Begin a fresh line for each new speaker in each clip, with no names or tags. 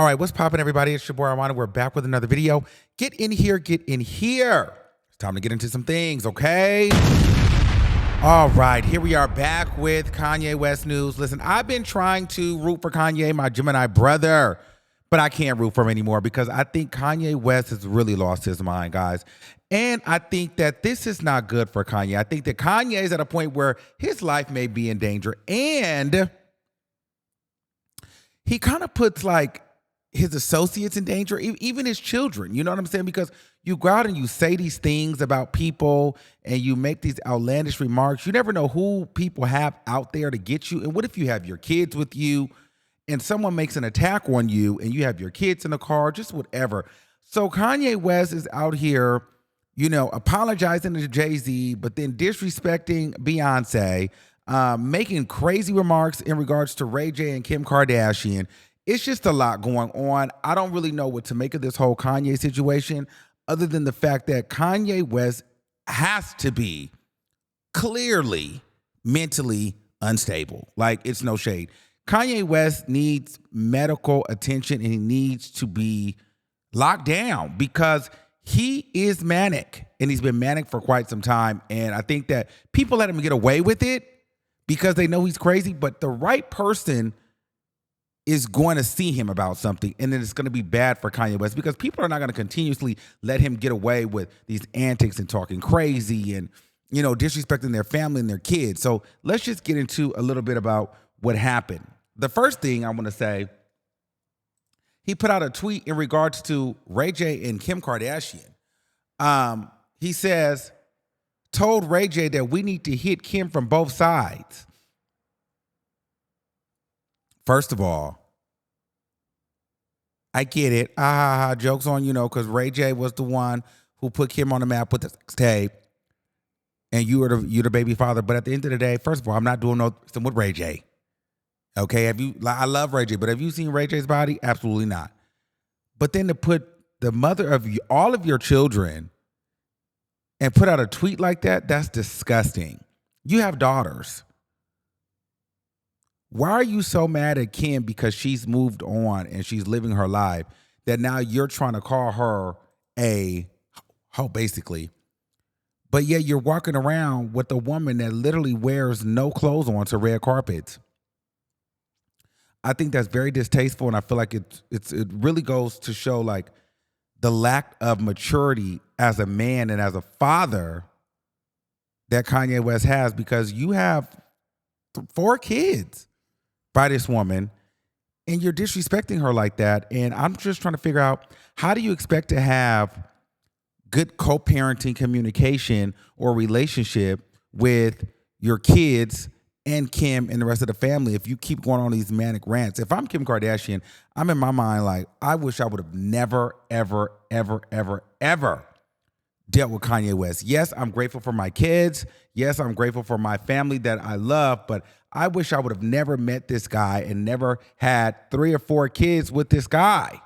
All right, what's poppin', everybody? It's your boy Armon. We're back with another video. Get in here, get in here. It's time to get into some things, okay? All right, here we are back with Kanye West news. Listen, I've been trying to root for Kanye, my Gemini brother, but I can't root for him anymore because I think Kanye West has really lost his mind, guys. And I think that this is not good for Kanye. I think that Kanye is at a point where his life may be in danger, and he kind of puts like his associates in danger, even his children. You know what I'm saying? Because you go out and you say these things about people and you make these outlandish remarks. You never know who people have out there to get you. And what if you have your kids with you and someone makes an attack on you and you have your kids in the car, just whatever. So Kanye West is out here, apologizing to Jay-Z, but then disrespecting Beyonce, making crazy remarks in regards to Ray J and Kim Kardashian. It's just a lot going on. I don't really know what to make of this whole Kanye situation other than the fact that Kanye West has to be clearly mentally unstable. Like, it's no shade. Kanye West needs medical attention and he needs to be locked down because he is manic and he's been manic for quite some time. And I think that people let him get away with it because they know he's crazy, but the right person is going to see him about something, and then it's going to be bad for Kanye West because people are not going to continuously let him get away with these antics and talking crazy and, disrespecting their family and their kids. So let's just get into a little bit about what happened. The first thing I want to say, he put out a tweet in regards to Ray J and Kim Kardashian. He says, told Ray J that we need to hit Kim from both sides. First of all, I get it. Joke's on you, because Ray J was the one who put Kim on the map with the tape, and you're the baby father. But at the end of the day, first of all, I'm not doing nothing with Ray J. Okay, I love Ray J, but have you seen Ray J's body? Absolutely not. But then to put the mother of all of your children and put out a tweet like that, that's disgusting. You have daughters. Why are you so mad at Kim because she's moved on and she's living her life that now you're trying to call her a hoe, basically? But yet you're walking around with a woman that literally wears no clothes on to red carpets. I think that's very distasteful, and I feel like it really goes to show like the lack of maturity as a man and as a father that Kanye West has, because you have 4 kids by this woman, and you're disrespecting her like that. And I'm just trying to figure out, how do you expect to have good co-parenting communication or relationship with your kids and Kim and the rest of the family if you keep going on these manic rants? If I'm Kim Kardashian, I'm in my mind like, I wish I would have never, ever, ever, ever, ever dealt with Kanye West. Yes, I'm grateful for my kids. Yes, I'm grateful for my family that I love, but I wish I would have never met this guy and never had 3 or 4 kids with this guy,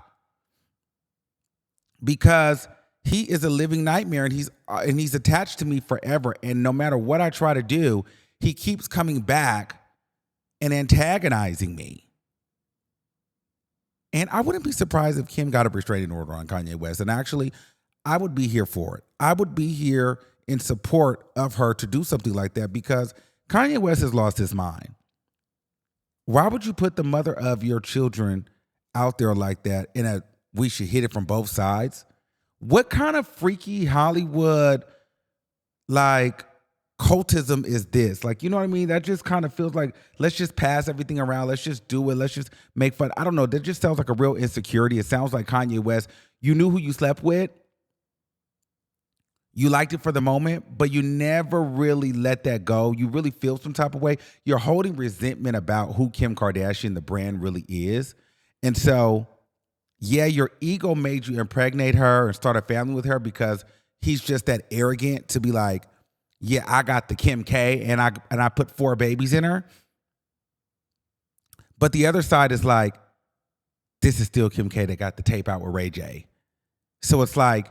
because he is a living nightmare, and he's attached to me forever. And no matter what I try to do, he keeps coming back and antagonizing me. And I wouldn't be surprised if Kim got a restraining order on Kanye West. And actually, I would be here for it. I would be here in support of her to do something like that, because Kanye West has lost his mind. Why would you put the mother of your children out there like that we should hit it from both sides? What kind of freaky Hollywood cultism is this? You know what I mean? That just kind of feels like, let's just pass everything around. Let's just do it. Let's just make fun. I don't know. That just sounds like a real insecurity. It sounds like Kanye West, you knew who you slept with. You liked it for the moment, but you never really let that go. You really feel some type of way. You're holding resentment about who Kim Kardashian, the brand, really is. And so, yeah, your ego made you impregnate her and start a family with her because he's just that arrogant to be like, yeah, I got the Kim K and I put 4 babies in her. But the other side is like, this is still Kim K that got the tape out with Ray J. So it's like,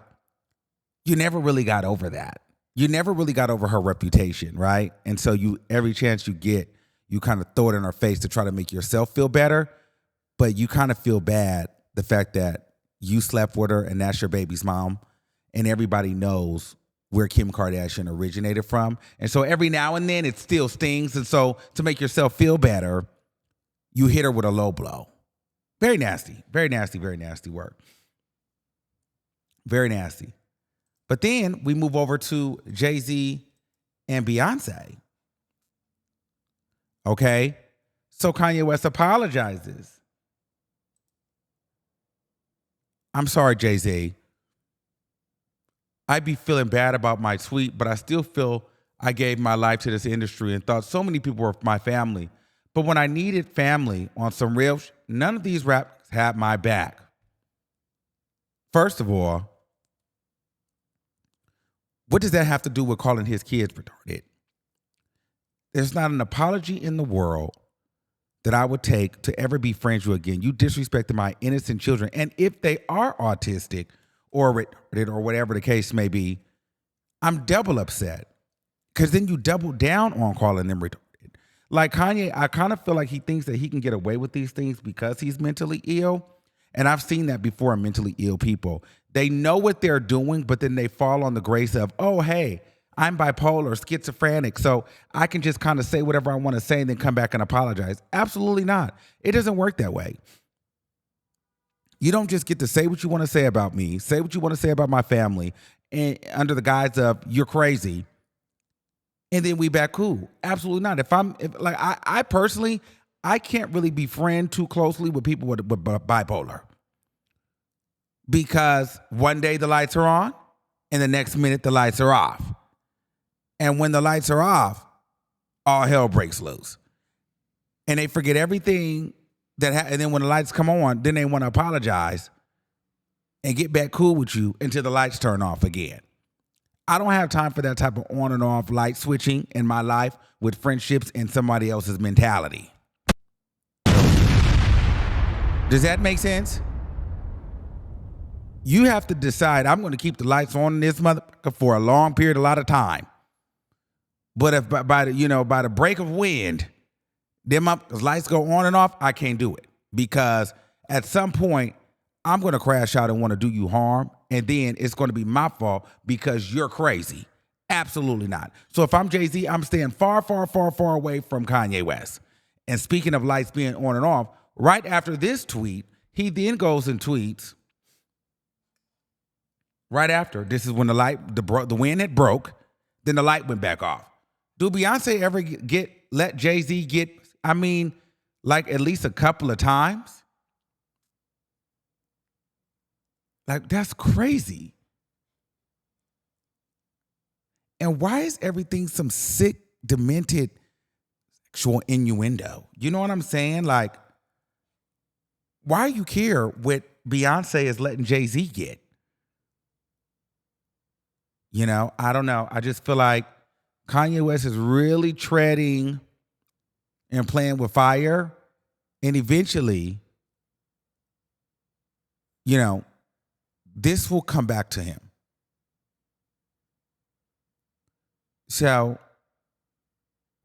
you never really got over that. You never really got over her reputation, right? And so every chance you get, you kind of throw it in her face to try to make yourself feel better, but you kind of feel bad the fact that you slept with her and that's your baby's mom, and everybody knows where Kim Kardashian originated from. And so every now and then it still stings. And so to make yourself feel better, you hit her with a low blow. Very nasty, very nasty, very nasty work. Very nasty. But then we move over to Jay-Z and Beyonce. Okay? So Kanye West apologizes. I'm sorry, Jay-Z. I'd be feeling bad about my tweet, but I still feel I gave my life to this industry and thought so many people were my family. But when I needed family on some real none of these raps had my back. First of all, what does that have to do with calling his kids retarded? There's not an apology in the world that I would take to ever be friends with you again. You disrespected my innocent children. And if they are autistic or retarded or whatever the case may be, I'm double upset. Because then you double down on calling them retarded. Like Kanye, I kind of feel like he thinks that he can get away with these things because he's mentally ill. And I've seen that before in mentally ill people. They know what they're doing, but then they fall on the grace of, oh, hey, I'm bipolar, schizophrenic, so I can just kind of say whatever I want to say and then come back and apologize. Absolutely not. It doesn't work that way. You don't just get to say what you want to say about me, say what you want to say about my family, and under the guise of you're crazy, and then we back cool. Absolutely not. I personally, I can't really befriend too closely with people with bipolar. Because one day the lights are on, and the next minute the lights are off. And when the lights are off, all hell breaks loose. And they forget everything and then when the lights come on, then they want to apologize and get back cool with you until the lights turn off again. I don't have time for that type of on and off light switching in my life with friendships and somebody else's mentality. Does that make sense? You have to decide, I'm going to keep the lights on in this motherfucker for a long period, a lot of time. But if by the break of wind, them lights go on and off, I can't do it. Because at some point, I'm going to crash out and want to do you harm. And then it's going to be my fault because you're crazy. Absolutely not. So if I'm Jay-Z, I'm staying far, far, far, far away from Kanye West. And speaking of lights being on and off, right after this tweet, he then goes and tweets. Right after, this is when the wind had broke, then the light went back off. Do Beyonce ever let Jay-Z get, like at least a couple of times? Like, that's crazy. And why is everything some sick, demented sexual innuendo? You know what I'm saying? Like, why you care what Beyonce is letting Jay-Z get? You know, I don't know. I just feel like Kanye West is really treading and playing with fire. And eventually, this will come back to him. So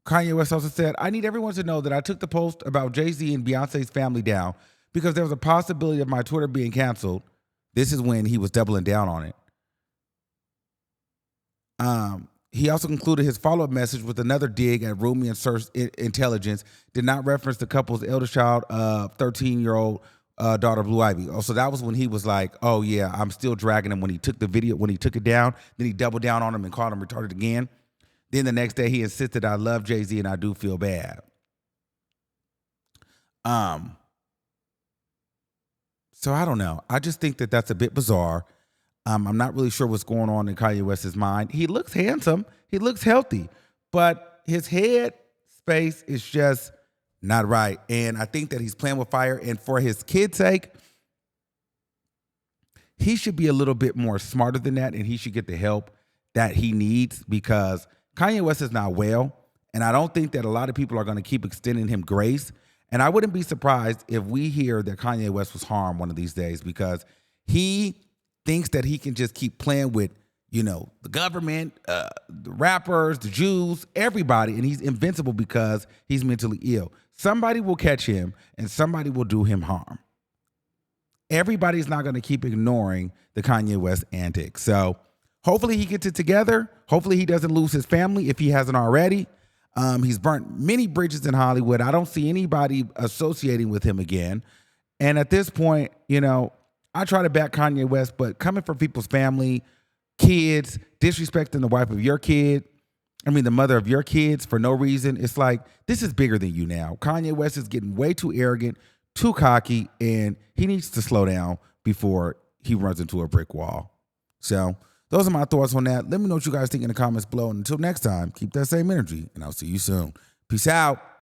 Kanye West also said, I need everyone to know that I took the post about Jay-Z and Beyonce's family down because there was a possibility of my Twitter being canceled. This is when he was doubling down on it. He also concluded his follow-up message with another dig at Rumi and search intelligence, did not reference the couple's eldest child, 13-year-old daughter, Blue Ivy. Oh, so that was when he was like, oh yeah, I'm still dragging him when he took the video, when he took it down. Then he doubled down on him and called him retarded again. Then the next day he insisted, I love Jay-Z and I do feel bad. So I don't know. I just think that that's a bit bizarre. I'm not really sure what's going on in Kanye West's mind. He looks handsome. He looks healthy. But his head space is just not right. And I think that he's playing with fire. And for his kid's sake, he should be a little bit more smarter than that. And he should get the help that he needs because Kanye West is not well. And I don't think that a lot of people are going to keep extending him grace. And I wouldn't be surprised if we hear that Kanye West was harmed one of these days because he thinks that he can just keep playing with, the government, the rappers, the Jews, everybody, and he's invincible because he's mentally ill. Somebody will catch him and somebody will do him harm. everybody's not going to keep ignoring the Kanye West antics. So hopefully he gets it together. Hopefully he doesn't lose his family if he hasn't already. He's burnt many bridges in Hollywood. I don't see anybody associating with him again. And at this point, I try to back Kanye West, but coming from people's family, kids, disrespecting the wife of your kid, the mother of your kids for no reason, it's like, this is bigger than you now. Kanye West is getting way too arrogant, too cocky, and he needs to slow down before he runs into a brick wall. So those are my thoughts on that. Let me know what you guys think in the comments below. And until next time, keep that same energy, and I'll see you soon. Peace out.